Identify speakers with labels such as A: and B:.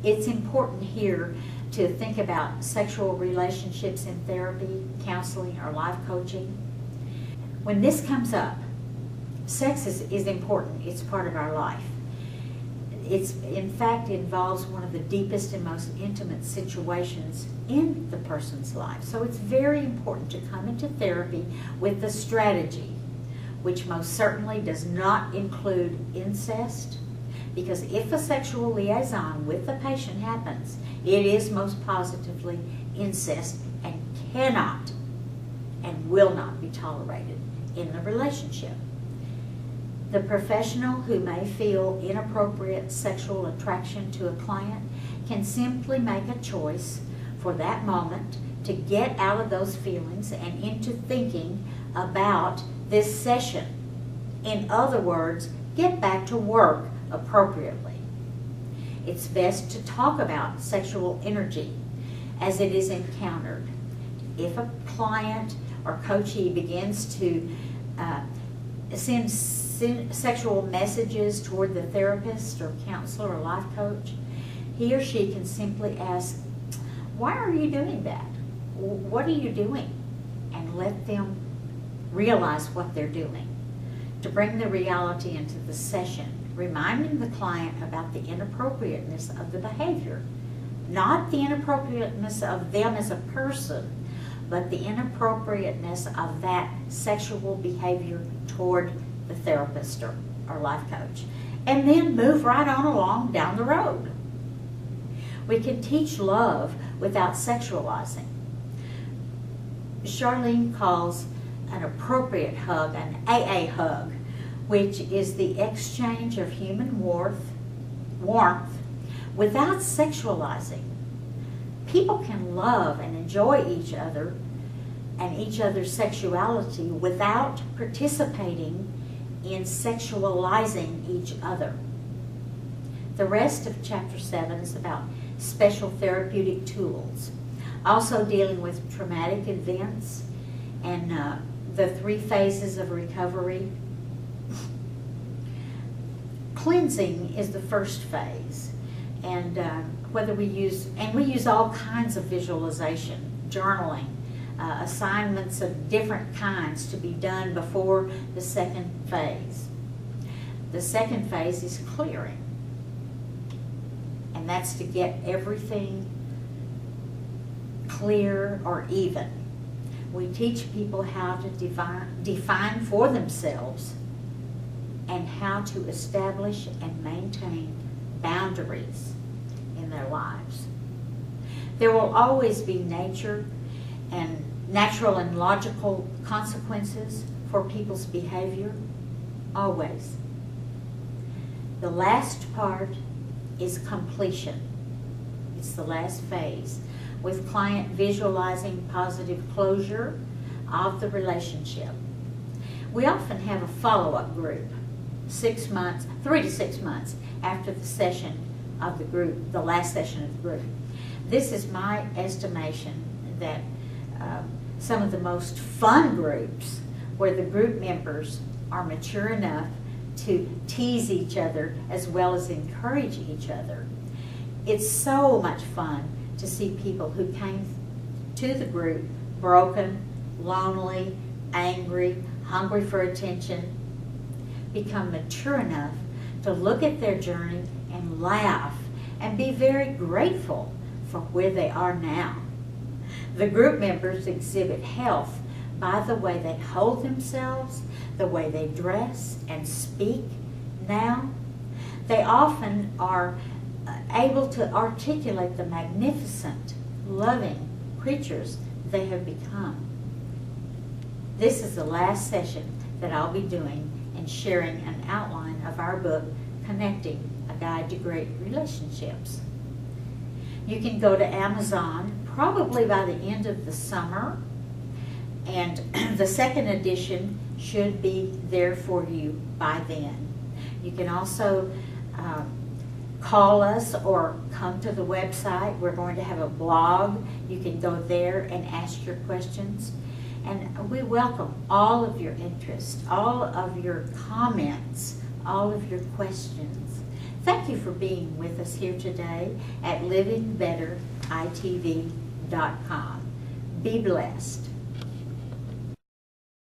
A: it's important here to think about sexual relationships in therapy, counseling, or life coaching. When this comes up, sex is important. It's part of our life. In fact, it involves one of the deepest and most intimate situations in the person's life. So it's very important to come into therapy with the strategy, which most certainly does not include incest, because if a sexual liaison with the patient happens, it is most positively incest and cannot and will not be tolerated in the relationship. The professional who may feel inappropriate sexual attraction to a client can simply make a choice for that moment to get out of those feelings and into thinking about this session. In other words, get back to work appropriately. It's best to talk about sexual energy as it is encountered. If a client or coachee begins to send sexual messages toward the therapist or counselor or life coach, he or she can simply ask, "Why are you doing that? What are you doing?" And let them realize what they're doing to bring the reality into the session, reminding the client about the inappropriateness of the behavior. Not the inappropriateness of them as a person, but the inappropriateness of that sexual behavior toward the therapist or life coach. And then move right on along down the road. We can teach love without sexualizing. Charline calls an appropriate hug an AA hug, which is the exchange of human warmth without sexualizing. People can love and enjoy each other and each other's sexuality without participating in sexualizing each other. The rest of Chapter 7 is about special therapeutic tools, also dealing with traumatic events and the 3 phases of recovery. Cleansing is the first phase, and we use all kinds of visualization, journaling, assignments of different kinds to be done before the second phase. The second phase is clearing, and that's to get everything clear or even. We teach people how to define for themselves and how to establish and maintain boundaries in their lives. There will always be natural and logical consequences for people's behavior, always. The last part is completion. It's the last phase, with client visualizing positive closure of the relationship. We often have a follow-up group, 3 to 6 months after the session of the group, the last session of the group. This is my estimation that some of the most fun groups, where the group members are mature enough to tease each other as well as encourage each other. It's so much fun to see people who came to the group broken, lonely, angry, hungry for attention, become mature enough to look at their journey and laugh and be very grateful for where they are now. The group members exhibit health by the way they hold themselves, the way they dress and speak now. They often are able to articulate the magnificent, loving creatures they have become. This is the last session that I'll be doing and sharing an outline of our book, Connecting, A Guide to Great Relationships. You can go to Amazon probably by the end of the summer, and the second edition should be there for you by then. You can also call us or come to the website. We're going to have a blog. You can go there and ask your questions. And we welcome all of your interest, all of your comments, all of your questions. Thank you for being with us here today at LivingBetteriTV.com. Be blessed.